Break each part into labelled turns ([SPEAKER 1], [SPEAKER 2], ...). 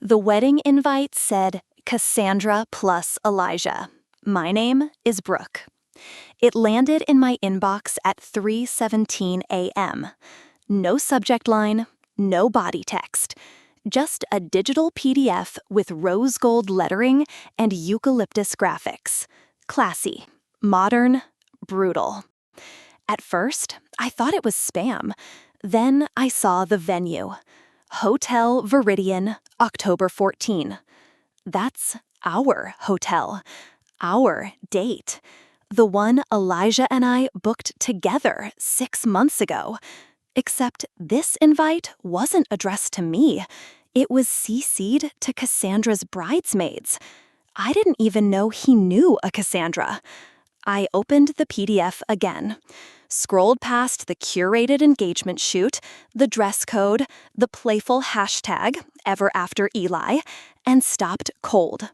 [SPEAKER 1] The wedding invite said Cassandra plus Elijah. My name is Brooke. It landed in my inbox at 3:17 a.m. No subject line, no body text. Just a digital PDF with rose gold lettering and eucalyptus graphics. Classy, modern, brutal. At first, I thought it was spam. Then I saw the venue. Hotel Viridian, October 14. That's our hotel, our date. The one Elijah and I booked together 6 months ago. Except this invite wasn't addressed to me. It was CC'd to Cassandra's bridesmaids. I didn't even know he knew a Cassandra. I opened the PDF again, scrolled past the curated engagement shoot, the dress code, the playful hashtag, ever after Eli, and stopped cold.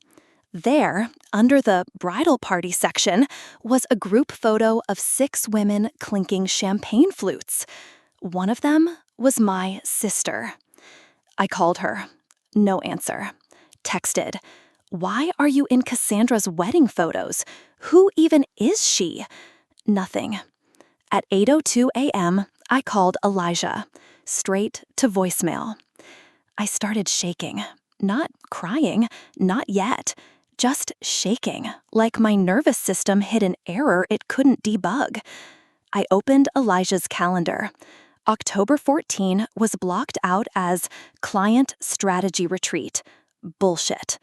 [SPEAKER 1] There, under the bridal party section, was a group photo of 6 women clinking champagne flutes. One of them was my sister. I called her. No answer. Texted. Why are you in Cassandra's wedding photos? Who even is she? Nothing. At 8:02 a.m., I called Elijah, straight to voicemail. I started shaking. Not crying, not yet. Just shaking, like my nervous system hit an error it couldn't debug. I opened Elijah's calendar. October 14 was blocked out as Client Strategy Retreat. Bullshit.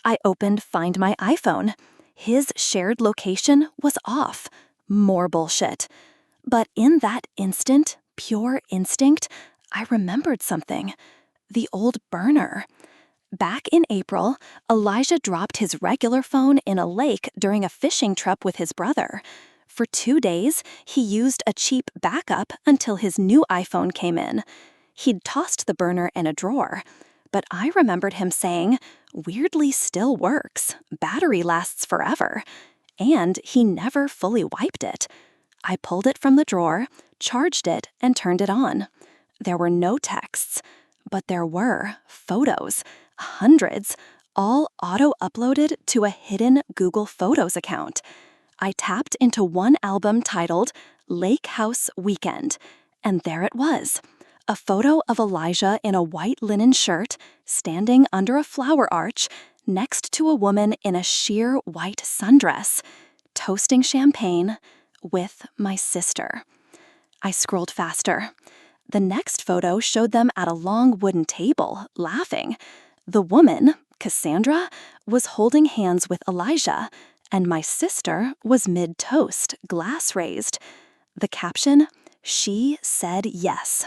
[SPEAKER 1] I opened Find My iPhone. His shared location was off. More bullshit. But in that instant, pure instinct, I remembered something. The old burner. Back in April, Elijah dropped his regular phone in a lake during a fishing trip with his brother. For 2 days, he used a cheap backup until his new iPhone came in. He'd tossed the burner in a drawer. But I remembered him saying, weirdly still works, battery lasts forever. And he never fully wiped it. I pulled it from the drawer, charged it, and turned it on. There were no texts, but there were photos, hundreds, all auto-uploaded to a hidden Google Photos account. I tapped into one album titled Lake House Weekend, and there it was. A photo of Elijah in a white linen shirt, standing under a flower arch, next to a woman in a sheer white sundress, toasting champagne with my sister. I scrolled faster. The next photo showed them at a long wooden table, laughing. The woman, Cassandra, was holding hands with Elijah, and my sister was mid-toast, glass raised. The caption, "She said yes."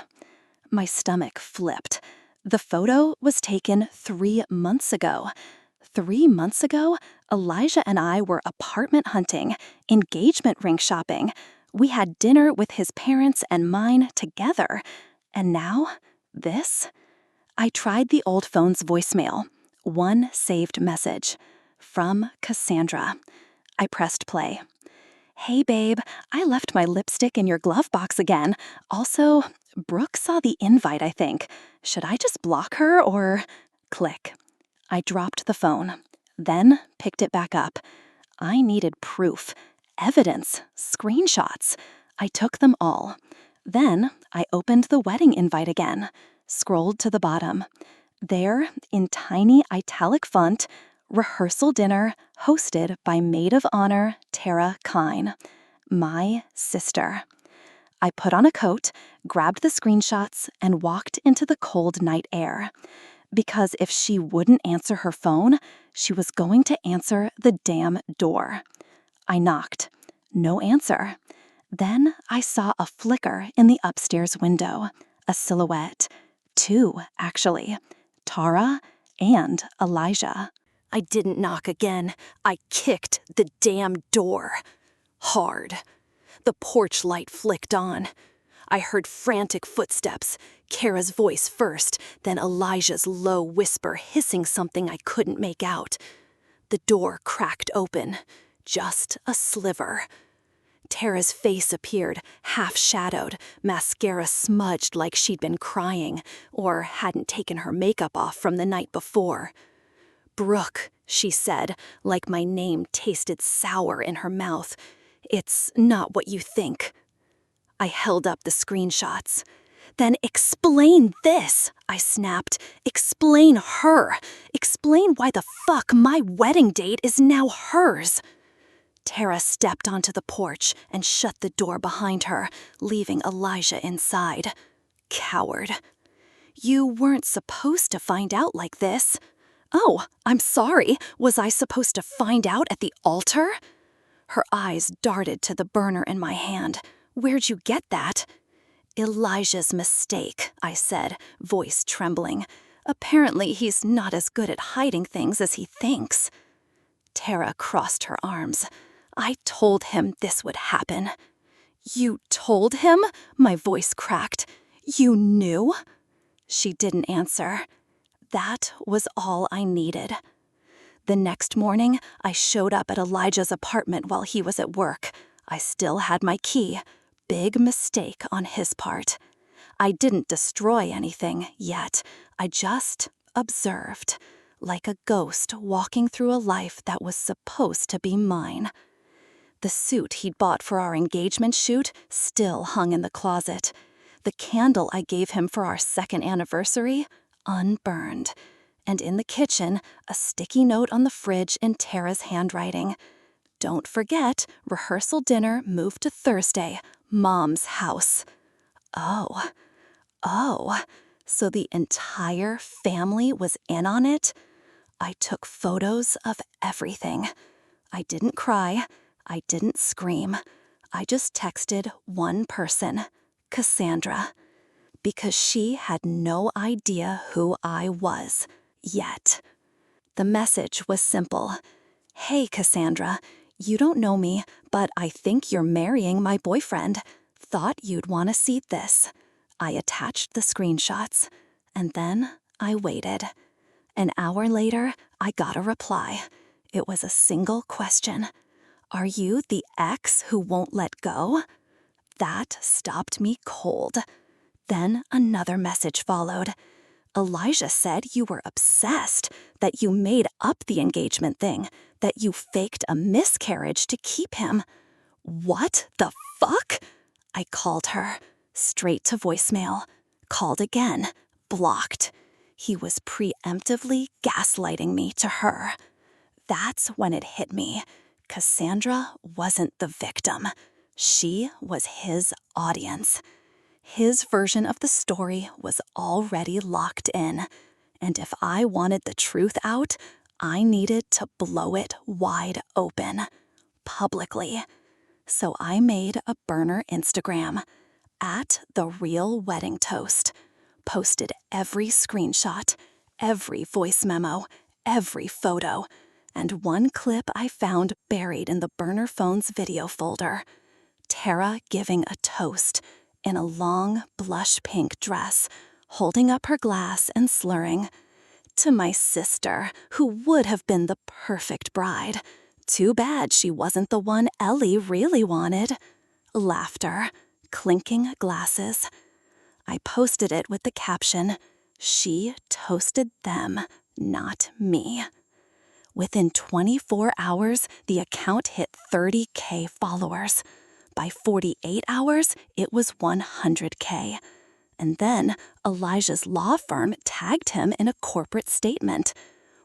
[SPEAKER 1] My stomach flipped. The photo was taken 3 months ago. 3 months ago, Elijah and I were apartment hunting, engagement ring shopping. We had dinner with his parents and mine together. And now, this? I tried the old phone's voicemail. One saved message. From Cassandra. I pressed play. "Hey babe, I left my lipstick in your glove box again. Also, Brooke saw the invite, I think. Should I just block her or—" Click. I dropped the phone, then picked it back up. I needed proof, evidence, screenshots. I took them all. Then I opened the wedding invite again, scrolled to the bottom. There, in tiny italic font, rehearsal dinner hosted by maid of honor Tara Kine, my sister. I put on a coat, grabbed the screenshots, and walked into the cold night air. Because if she wouldn't answer her phone, she was going to answer the damn door. I knocked. No answer. Then I saw a flicker in the upstairs window. A silhouette. 2, actually. Tara and Elijah. I didn't knock again. I kicked the damn door. Hard. The porch light flicked on. I heard frantic footsteps, Kara's voice first, then Elijah's low whisper hissing something I couldn't make out. The door cracked open. Just a sliver. Tara's face appeared, half-shadowed, mascara smudged like she'd been crying, or hadn't taken her makeup off from the night before. "Brooke," she said, like my name tasted sour in her mouth. "It's not what you think." I held up the screenshots. "Then explain this," I snapped. "Explain her. Explain why the fuck my wedding date is now hers." Tara stepped onto the porch and shut the door behind her, leaving Elijah inside. Coward. "You weren't supposed to find out like this." "Oh, I'm sorry. Was I supposed to find out at the altar?" Her eyes darted to the burner in my hand. "Where'd you get that?" "Elijah's mistake," I said, voice trembling. "Apparently he's not as good at hiding things as he thinks." Tara crossed her arms. "I told him this would happen." "You told him?" My voice cracked. "You knew?" She didn't answer. That was all I needed. The next morning, I showed up at Elijah's apartment while he was at work. I still had my key. Big mistake on his part. I didn't destroy anything yet. I just observed, like a ghost walking through a life that was supposed to be mine. The suit he'd bought for our engagement shoot still hung in the closet. The candle I gave him for our second anniversary, unburned. And in the kitchen, a sticky note on the fridge in Tara's handwriting. "Don't forget, rehearsal dinner moved to Thursday, Mom's house." Oh, so the entire family was in on it? I took photos of everything. I didn't cry. I didn't scream. I just texted one person, Cassandra, because she had no idea who I was yet. The message was simple. "Hey, Cassandra, you don't know me, but I think you're marrying my boyfriend. Thought you'd want to see this." I attached the screenshots, and then I waited. An hour later, I got a reply. It was a single question. "Are you the ex who won't let go?" That stopped me cold. Then another message followed. "Elijah said you were obsessed, that you made up the engagement thing, that you faked a miscarriage to keep him." What the fuck? I called her. Straight to voicemail. Called again. Blocked. He was preemptively gaslighting me to her. That's when it hit me. Cassandra wasn't the victim. She was his audience. His version of the story was already locked in. And if I wanted the truth out, I needed to blow it wide open. Publicly. So I made a burner Instagram. @TheRealWeddingToast. Posted every screenshot, every voice memo, every photo, and one clip I found buried in the burner phone's video folder. Tara giving a toast in a long blush pink dress, holding up her glass and slurring. "To my sister, who would have been the perfect bride. Too bad she wasn't the one Ellie really wanted." Laughter. Clinking glasses. I posted it with the caption, "She toasted them, not me." Within 24 hours, the account hit 30K followers. By 48 hours, it was 100K. And then Elijah's law firm tagged him in a corporate statement.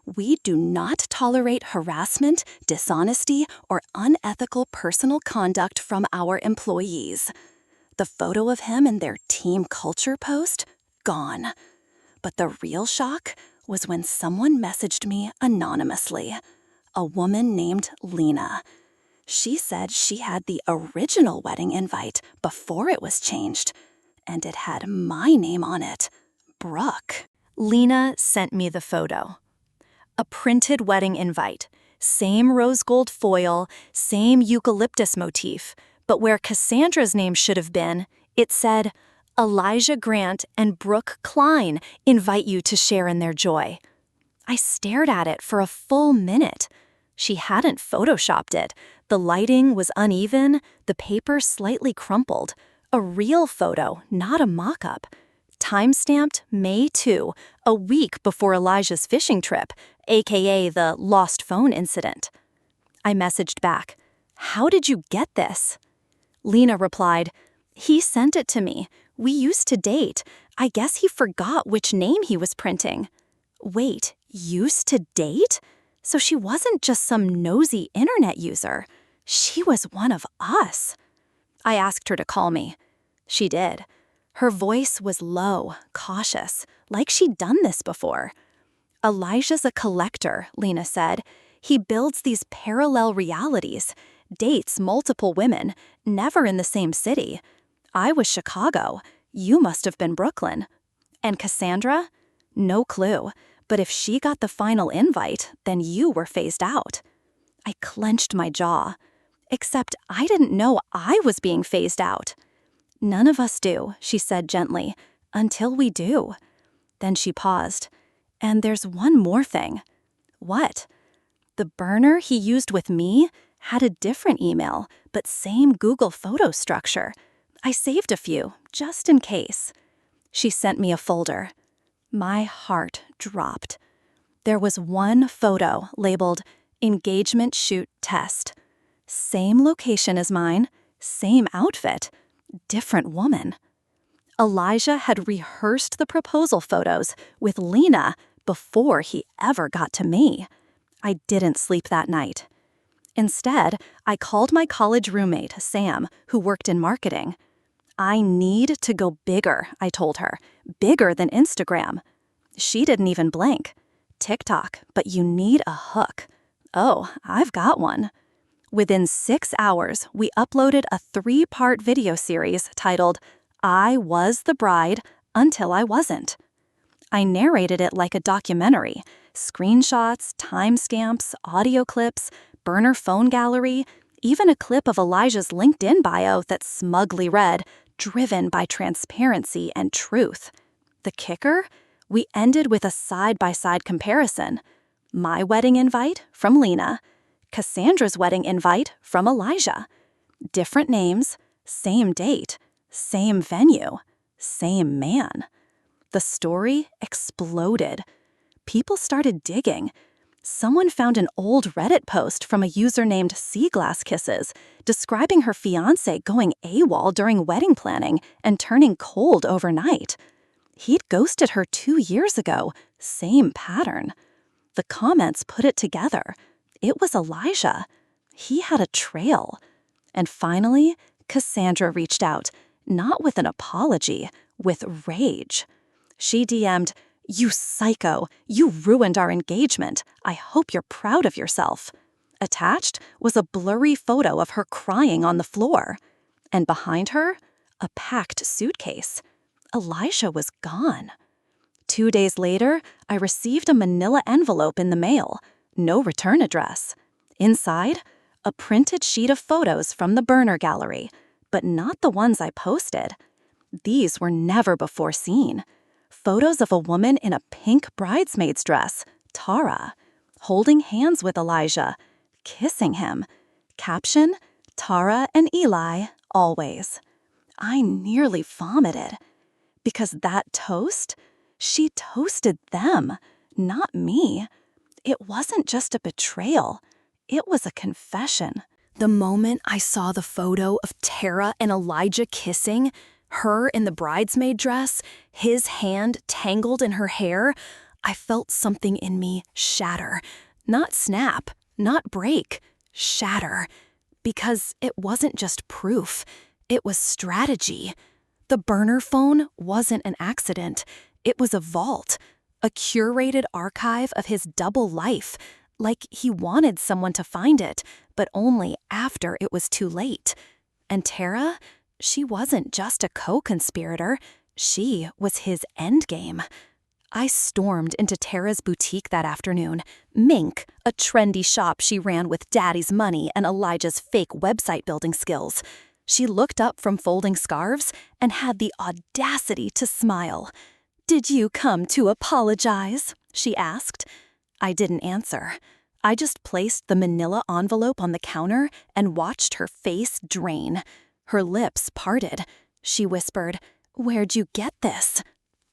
[SPEAKER 1] "We do not tolerate harassment, dishonesty, or unethical personal conduct from our employees." The photo of him in their team culture post? Gone. But the real shock was when someone messaged me anonymously. A woman named Lena. She said she had the original wedding invite before it was changed, and it had my name on it, Brooke. Lena sent me the photo. A printed wedding invite. Same rose gold foil, same eucalyptus motif, but where Cassandra's name should have been, it said, "Elijah Grant and Brooke Klein invite you to share in their joy." I stared at it for a full minute. She hadn't photoshopped it. The lighting was uneven, the paper slightly crumpled. A real photo, not a mock-up. Timestamped May 2, a week before Elijah's fishing trip, aka the lost phone incident. I messaged back, "How did you get this?" Lena replied, "He sent it to me. We used to date. I guess he forgot which name he was printing." Wait, used to date? So she wasn't just some nosy internet user. She was one of us. I asked her to call me. She did. Her voice was low, cautious, like she'd done this before. "Elijah's a collector," Lena said. "He builds these parallel realities, dates multiple women, never in the same city. I was Chicago. You must have been Brooklyn. And Cassandra? No clue. But if she got the final invite, then you were phased out." I clenched my jaw. Except I didn't know I was being phased out. "None of us do," she said gently, "until we do." Then she paused. "And there's one more thing." "What?" "The burner he used with me had a different email, but same Google photo structure. I saved a few, just in case." She sent me a folder. My heart dropped. There was one photo labeled "Engagement Shoot Test." Same location as mine, same outfit, different woman. Elijah had rehearsed the proposal photos with Lena before he ever got to me. I didn't sleep that night. Instead, I called my college roommate, Sam, who worked in marketing. "I need to go bigger," I told her. "Bigger than Instagram." She didn't even blink. "TikTok, but you need a hook." "Oh, I've got one." Within 6 hours, we uploaded a 3-part video series titled "I Was the Bride Until I Wasn't." I narrated it like a documentary. Screenshots, timestamps, audio clips, burner phone gallery, even a clip of Elijah's LinkedIn bio that smugly read, "Driven by transparency and truth." The kicker? We ended with a side-by-side comparison. My wedding invite from Lena, Cassandra's wedding invite from Elijah. Different names, same date, same venue, same man. The story exploded. People started digging. Someone found an old Reddit post from a user named Seaglass Kisses describing her fiancé going AWOL during wedding planning and turning cold overnight. He'd ghosted her 2 years ago, same pattern. The comments put it together. It was Elijah. He had a trail. And finally, Cassandra reached out, not with an apology, with rage. She DM'd, "You psycho, you ruined our engagement. I hope you're proud of yourself." Attached was a blurry photo of her crying on the floor. And behind her, a packed suitcase. Elijah was gone. 2 days later, I received a manila envelope in the mail. No return address. Inside, a printed sheet of photos from the burner gallery, but not the ones I posted. These were never before seen. Photos of a woman in a pink bridesmaid's dress, Tara, holding hands with Elijah, kissing him. Caption, "Tara and Eli, always." I nearly vomited. Because that toast, she toasted them, not me. It wasn't just a betrayal. It was a confession. The moment I saw the photo of Tara and Elijah kissing, her in the bridesmaid dress, his hand tangled in her hair, I felt something in me shatter. Not snap, not break, shatter. Because it wasn't just proof, it was strategy. The burner phone wasn't an accident. It was a vault, a curated archive of his double life, like he wanted someone to find it, but only after it was too late. And Tara, she wasn't just a co-conspirator. She was his endgame. I stormed into Tara's boutique that afternoon. Mink, a trendy shop she ran with Daddy's money and Elijah's fake website building skills. She looked up from folding scarves and had the audacity to smile. "Did you come to apologize?" she asked. I didn't answer. I just placed the manila envelope on the counter and watched her face drain. Her lips parted. She whispered, "Where'd you get this?"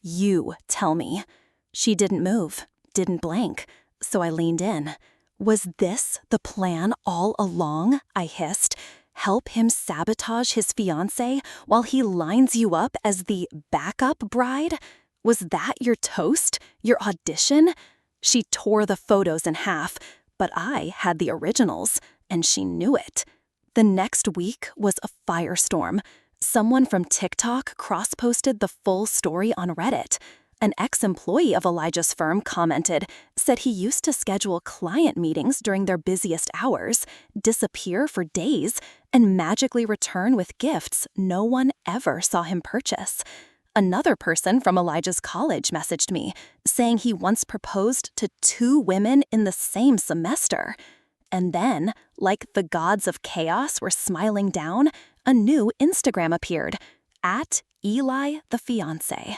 [SPEAKER 1] "You tell me." She didn't move, didn't blink, so I leaned in. "Was this the plan all along?" I hissed. "Help him sabotage his fiancé while he lines you up as the backup bride? Was that your toast? Your audition?" She tore the photos in half, but I had the originals, and she knew it. The next week was a firestorm. Someone from TikTok cross-posted the full story on Reddit. An ex-employee of Elijah's firm commented, said he used to schedule client meetings during their busiest hours, disappear for days, and magically return with gifts no one ever saw him purchase. Another person from Elijah's college messaged me, saying he once proposed to 2 women in the same semester. And then, like the gods of chaos were smiling down, a new Instagram appeared, @EliTheFiancé.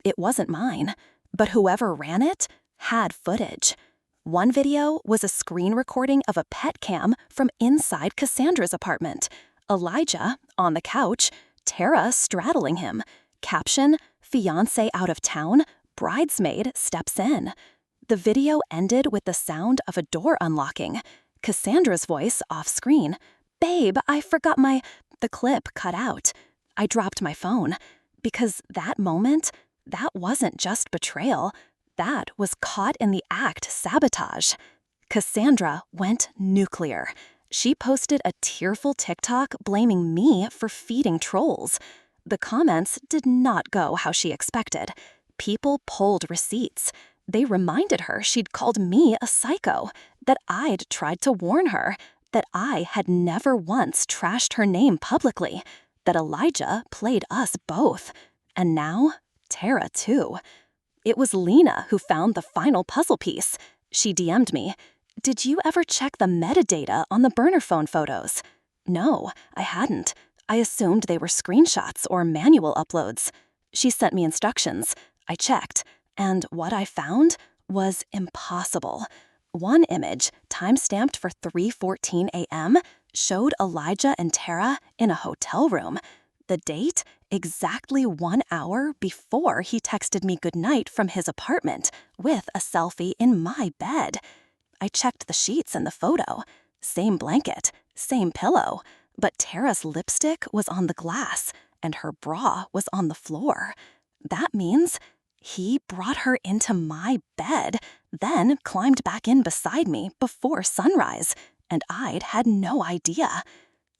[SPEAKER 1] It wasn't mine, but whoever ran it had footage. One video was a screen recording of a pet cam from inside Cassandra's apartment. Elijah, on the couch, Tara straddling him. Caption, "Fiancé out of town, bridesmaid steps in." The video ended with the sound of a door unlocking. Cassandra's voice off-screen. "Babe, I forgot my—" The clip cut out. I dropped my phone. Because that moment, that wasn't just betrayal. That was caught in the act sabotage. Cassandra went nuclear. She posted a tearful TikTok blaming me for feeding trolls. The comments did not go how she expected. People pulled receipts. They reminded her she'd called me a psycho, that I'd tried to warn her, that I had never once trashed her name publicly, that Elijah played us both. And now, Tara too. It was Lena who found the final puzzle piece. She DM'd me, "Did you ever check the metadata on the burner phone photos?" No, I hadn't. I assumed they were screenshots or manual uploads. She sent me instructions. I checked, and what I found was impossible. One image, time-stamped for 3:14 a.m., showed Elijah and Tara in a hotel room. The date, exactly 1 hour before he texted me goodnight from his apartment with a selfie in my bed. I checked the sheets in the photo. Same blanket, same pillow, but Tara's lipstick was on the glass and her bra was on the floor. That means he brought her into my bed, then climbed back in beside me before sunrise, and I'd had no idea.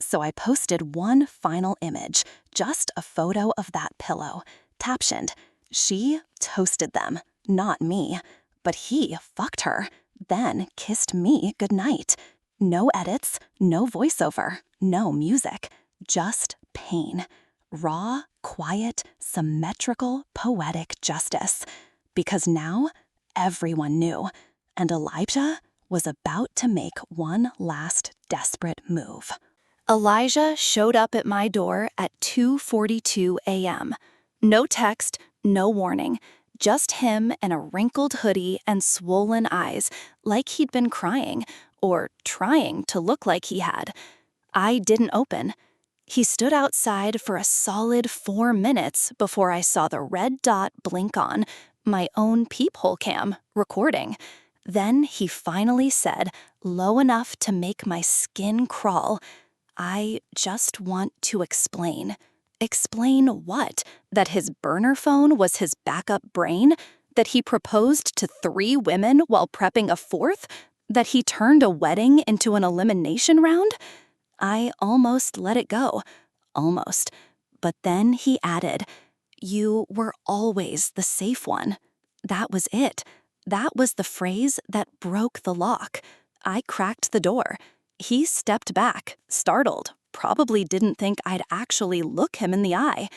[SPEAKER 1] So I posted one final image, just a photo of that pillow, captioned, "She toasted them, not me, but he fucked her, then kissed me goodnight." No edits, no voiceover, no music, just pain. Raw, quiet, symmetrical, poetic justice. Because now, everyone knew, and Elijah was about to make one last desperate move. Elijah showed up at my door at 2:42 a.m. No text, no warning, just him in a wrinkled hoodie and swollen eyes, like he'd been crying, or trying to look like he had. I didn't open. He stood outside for a solid 4 minutes before I saw the red dot blink on, my own peephole cam, recording. Then he finally said, low enough to make my skin crawl, "I just want to explain." Explain what? That his burner phone was his backup brain? That he proposed to 3 women while prepping a 4th? That he turned a wedding into an elimination round? I almost let it go. Almost. But then he added, "You were always the safe one." That was it. That was the phrase that broke the lock. I cracked the door. He stepped back, startled, probably didn't think I'd actually look him in the eye.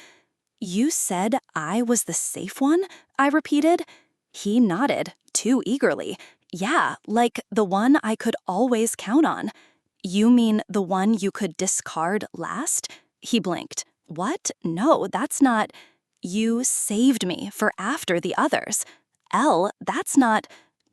[SPEAKER 1] "You said I was the safe one?" I repeated. He nodded, too eagerly. "Yeah, like the one I could always count on." "You mean the one you could discard last?" He blinked. "What? No, that's not—" "You saved me for after the others." "Elle, that's not—"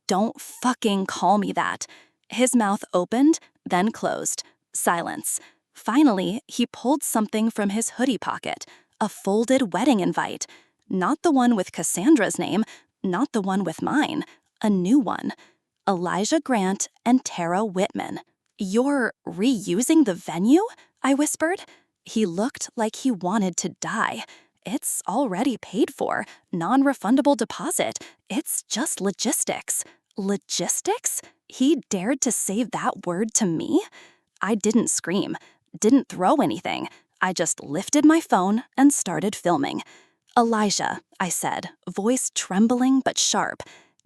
[SPEAKER 1] "Don't fucking call me that." His mouth opened, then closed. Silence. Finally, he pulled something from his hoodie pocket, a folded wedding invite. Not the one with Cassandra's name, not the one with mine, a new one. Elijah Grant and Tara Whitman. "You're reusing the venue?" I whispered. He looked like he wanted to die. "It's already paid for. Non-refundable deposit. It's just logistics." Logistics? He dared to say that word to me? I didn't scream, didn't throw anything. I just lifted my phone and started filming. "Elijah," I said, voice trembling but sharp,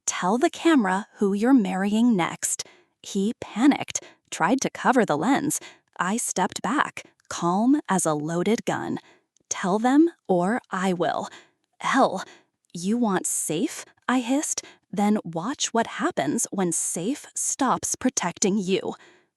[SPEAKER 1] "tell the camera who you're marrying next." He panicked, tried to cover the lens. I stepped back, calm as a loaded gun. "Tell them or I will." "Hell, you want safe?" I hissed. "Then watch what happens when safe stops protecting you."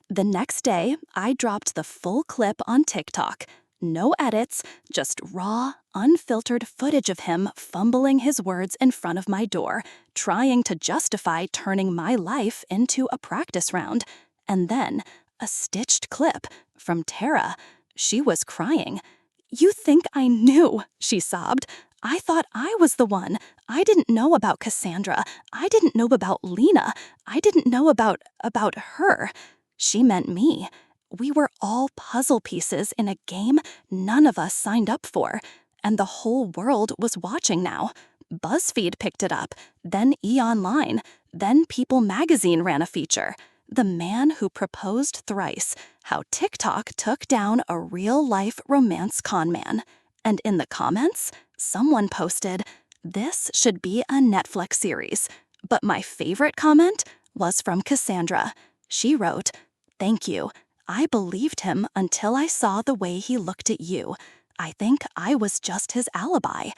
[SPEAKER 1] The next day, I dropped the full clip on TikTok. No edits, just raw, unfiltered footage of him fumbling his words in front of my door, trying to justify turning my life into a practice round. And then, a stitched clip from Tara. She was crying. "You think I knew," she sobbed. "I thought I was the one. I didn't know about Cassandra. I didn't know about Lena. I didn't know about her." She meant me. We were all puzzle pieces in a game none of us signed up for, and the whole world was watching now. BuzzFeed picked it up, then E! Online, then People magazine ran a feature. "The man who proposed thrice, how TikTok took down a real-life romance con man." And in the comments, someone posted, "This should be a Netflix series." But my favorite comment was from Cassandra. She wrote, "Thank you. I believed him until I saw the way he looked at you. I think I was just his alibi."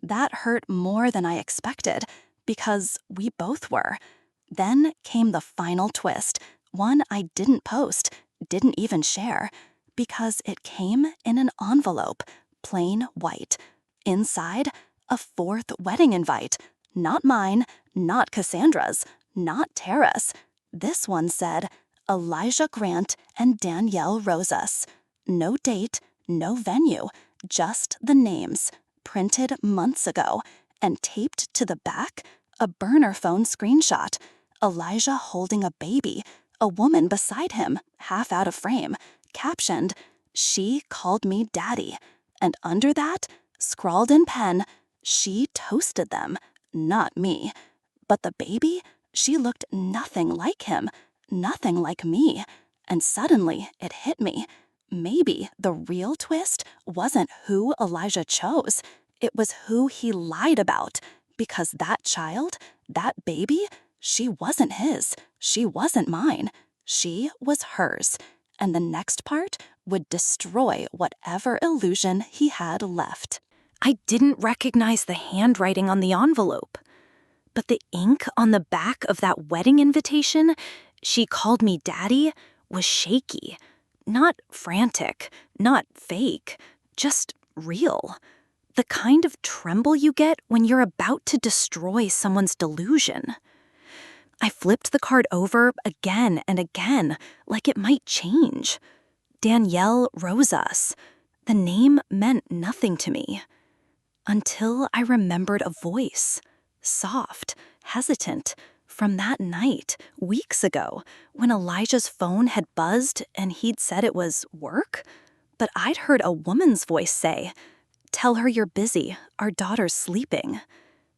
[SPEAKER 1] That hurt more than I expected, because we both were. Then came the final twist, one I didn't post, didn't even share, because it came in an envelope, plain white. Inside, a fourth wedding invite. Not mine, not Cassandra's, not Tara's. This one said, "Elijah Grant and Danielle Rosas." No date, no venue, just the names, printed months ago, and taped to the back, a burner phone screenshot. Elijah holding a baby, a woman beside him, half out of frame, captioned, "She called me daddy." And under that, scrawled in pen, "She toasted them, not me." But the baby, she looked nothing like him, nothing like me. And suddenly it hit me. Maybe the real twist wasn't who Elijah chose. It was who he lied about. Because that child, that baby, she wasn't his. She wasn't mine. She was hers. And the next part would destroy whatever illusion he had left. I didn't recognize the handwriting on the envelope. But the ink on the back of that wedding invitation, "She called me daddy," was shaky. Not frantic, not fake, just real. The kind of tremble you get when you're about to destroy someone's delusion. I flipped the card over again and again, like it might change. Danielle Rosas. The name meant nothing to me. Until I remembered a voice. Soft, hesitant, from that night, weeks ago, when Elijah's phone had buzzed and he'd said it was work. But I'd heard a woman's voice say, "Tell her you're busy, our daughter's sleeping."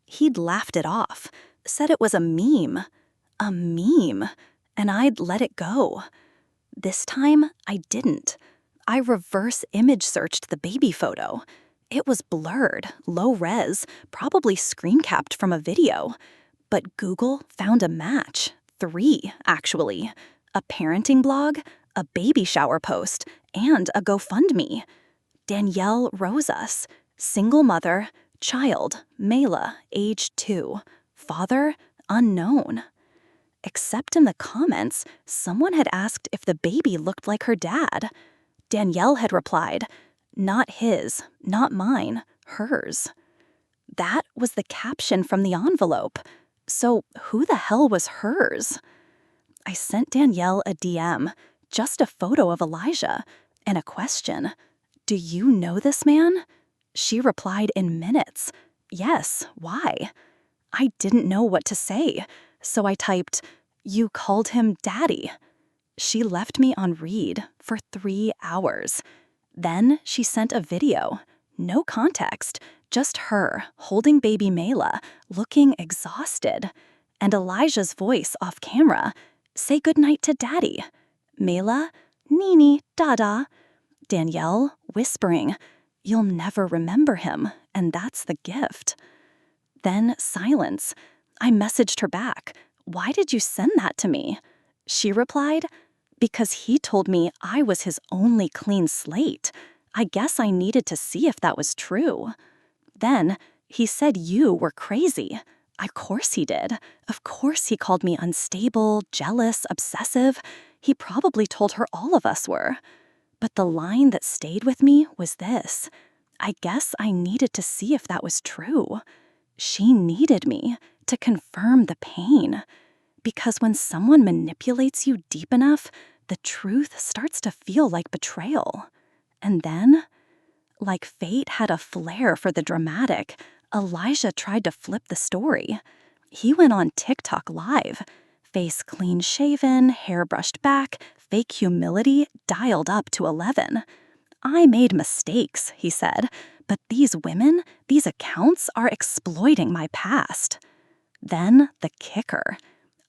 [SPEAKER 1] He'd laughed it off, said it was a meme, and I'd let it go. This time, I didn't. I reverse image searched the baby photo. It was blurred, low res, probably screen capped from a video. But Google found a match. 3, actually. A parenting blog, a baby shower post, and a GoFundMe. Danielle Rosas, single mother, child, Mela, age 2. Father, unknown. Except in the comments, someone had asked if the baby looked like her dad. Danielle had replied, "Not his, not mine, hers." That was the caption from the envelope. So who the hell was hers? I sent Danielle a DM, just a photo of Elijah, and a question. Do you know this man? She replied in minutes. Yes, why? I didn't know what to say, so I typed, "You called him Daddy." She left me on read for 3 hours. Then she sent a video. No context, just her holding baby Mela, looking exhausted. And Elijah's voice off camera, "Say goodnight to Daddy." Mela, "Nini, Dada." Danielle, whispering, "You'll never remember him, and that's the gift." Then silence. I messaged her back, "Why did you send that to me?" She replied, "Because he told me I was his only clean slate. I guess I needed to see if that was true." Then, "He said you were crazy." Of course he did. Of course he called me unstable, jealous, obsessive. He probably told her all of us were. But the line that stayed with me was this: "I guess I needed to see if that was true." She needed me to confirm the pain. Because when someone manipulates you deep enough, the truth starts to feel like betrayal. And then, like fate had a flair for the dramatic, Elijah tried to flip the story. He went on TikTok live, face clean-shaven, hair brushed back, fake humility dialed up to 11. "I made mistakes," he said, "but these women, these accounts are exploiting my past." Then the kicker.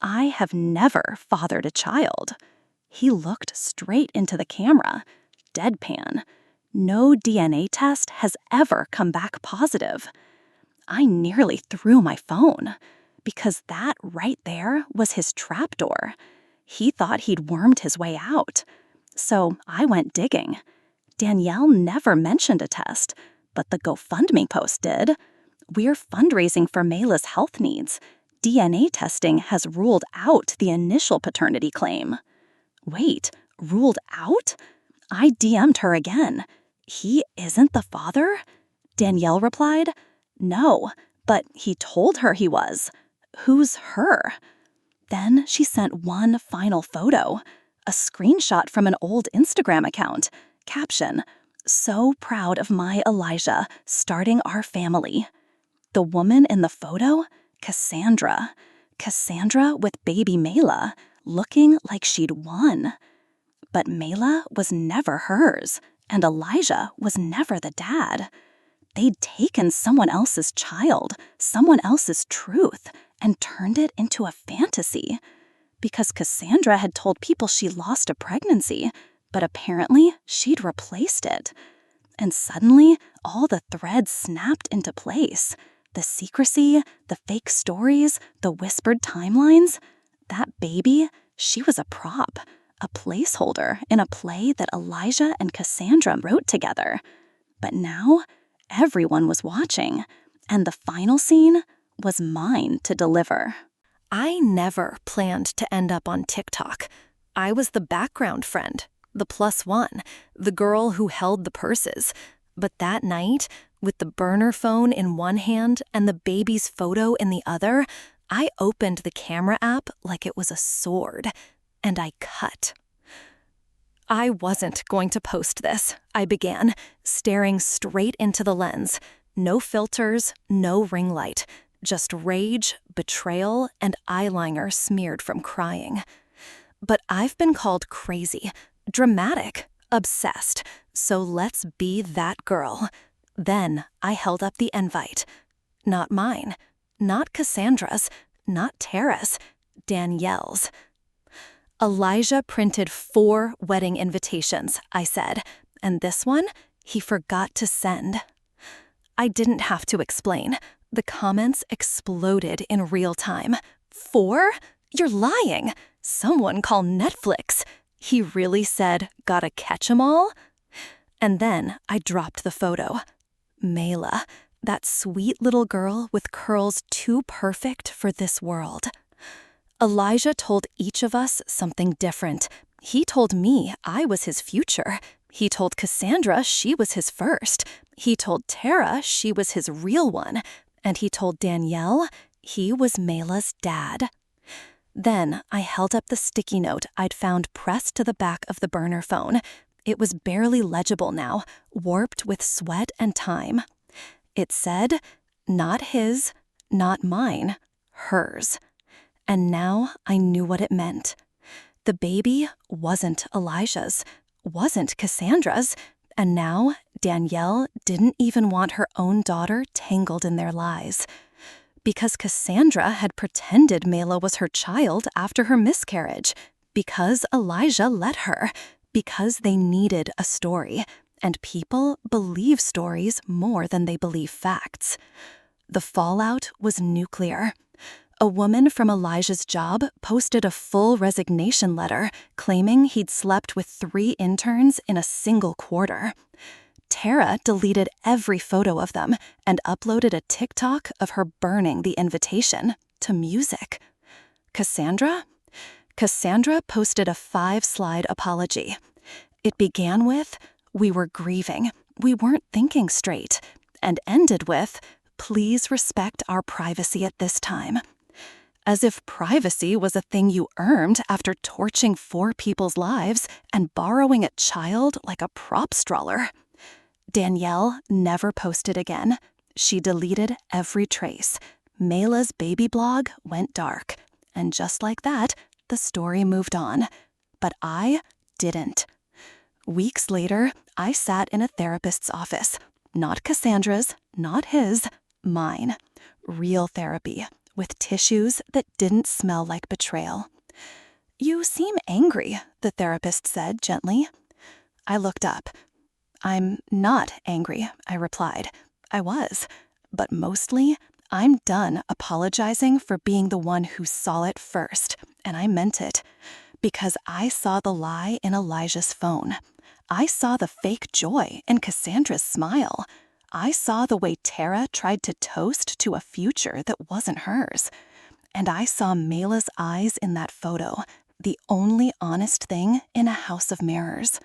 [SPEAKER 1] "I have never fathered a child." He looked straight into the camera, deadpan. "No DNA test has ever come back positive." I nearly threw my phone, because that right there was his trapdoor. He thought he'd wormed his way out. So I went digging. Danielle never mentioned a test, but the GoFundMe post did. We're fundraising for Mela's health needs. DNA testing has ruled out the initial paternity claim. Wait, ruled out? I DM'd her again. "He isn't the father?" Danielle replied, "No, but he told her he was." Who's her? Then she sent one final photo, a screenshot from an old Instagram account. Caption, "So proud of my Elijah, starting our family." The woman in the photo? Cassandra. Cassandra with baby Mela, looking like she'd won. But Mela was never hers, and Elijah was never the dad. They'd taken someone else's child, someone else's truth, and turned it into a fantasy. Because Cassandra had told people she lost a pregnancy, but apparently she'd replaced it. And suddenly, all the threads snapped into place. The secrecy, the fake stories, the whispered timelines. That baby, she was a prop, a placeholder in a play that Elijah and Cassandra wrote together. But now, everyone was watching, and the final scene was mine to deliver. I never planned to end up on TikTok. I was the background friend, the +1, the girl who held the purses. But that night, with the burner phone in one hand and the baby's photo in the other, I opened the camera app like it was a sword, and I cut. "I wasn't going to post this," I began, staring straight into the lens. No filters, no ring light, just rage, betrayal, and eyeliner smeared from crying. But I've been called crazy, dramatic, obsessed, so let's be that girl. Then I held up the invite. Not mine, not Cassandra's, not Tara's, Danielle's. "Elijah printed 4 wedding invitations," I said, "and this one he forgot to send." I didn't have to explain. The comments exploded in real time. 4? You're lying. Someone call Netflix. He really said, "Gotta catch 'em all?" And then I dropped the photo. Mela, that sweet little girl with curls too perfect for this world. Elijah told each of us something different. He told me I was his future. He told Cassandra she was his first. He told Tara she was his real one. And he told Danielle he was Mela's dad. Then I held up the sticky note I'd found pressed to the back of the burner phone. It was barely legible now, warped with sweat and time. It said, "Not his, not mine, hers." And now I knew what it meant. The baby wasn't Elijah's, wasn't Cassandra's, and now Danielle didn't even want her own daughter tangled in their lies. Because Cassandra had pretended Mela was her child after her miscarriage. Because Elijah let her. Because they needed a story. And people believe stories more than they believe facts. The fallout was nuclear. A woman from Elijah's job posted a full resignation letter claiming he'd slept with 3 interns in a single quarter. Tara deleted every photo of them and uploaded a TikTok of her burning the invitation to music. Cassandra? Cassandra posted a 5-slide apology. It began with, "We were grieving, we weren't thinking straight," and ended with, "Please respect our privacy at this time." As if privacy was a thing you earned after torching 4 people's lives and borrowing a child like a prop stroller. Danielle never posted again. She deleted every trace. Mela's baby blog went dark. And just like that, the story moved on. But I didn't. Weeks later, I sat in a therapist's office. Not Cassandra's, not his, mine. Real therapy, with tissues that didn't smell like betrayal. "You seem angry," the therapist said gently. I looked up. "I'm not angry," I replied. I was. But mostly, I'm done apologizing for being the one who saw it first, and I meant it. Because I saw the lie in Elijah's phone. I saw the fake joy in Cassandra's smile. I saw the way Tara tried to toast to a future that wasn't hers. And I saw Mela's eyes in that photo, the only honest thing in a house of mirrors.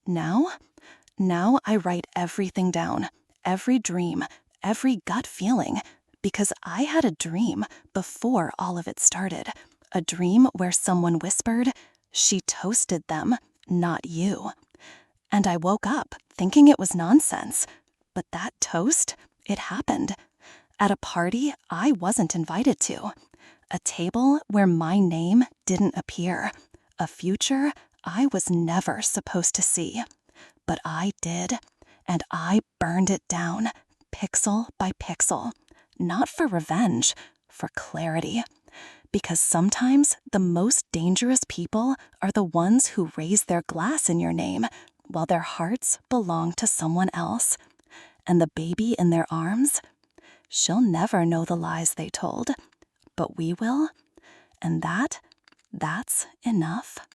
[SPEAKER 1] Now I write everything down, every dream, every gut feeling, because I had a dream before all of it started. A dream where someone whispered, "She toasted them, not you." And I woke up thinking it was nonsense. But that toast, it happened. At a party I wasn't invited to. A table where my name didn't appear. A future I was never supposed to see. But I did, and I burned it down, pixel by pixel. Not for revenge, for clarity. Because sometimes the most dangerous people are the ones who raise their glass in your name, while their hearts belong to someone else. And the baby in their arms? She'll never know the lies they told. But we will, and that's enough.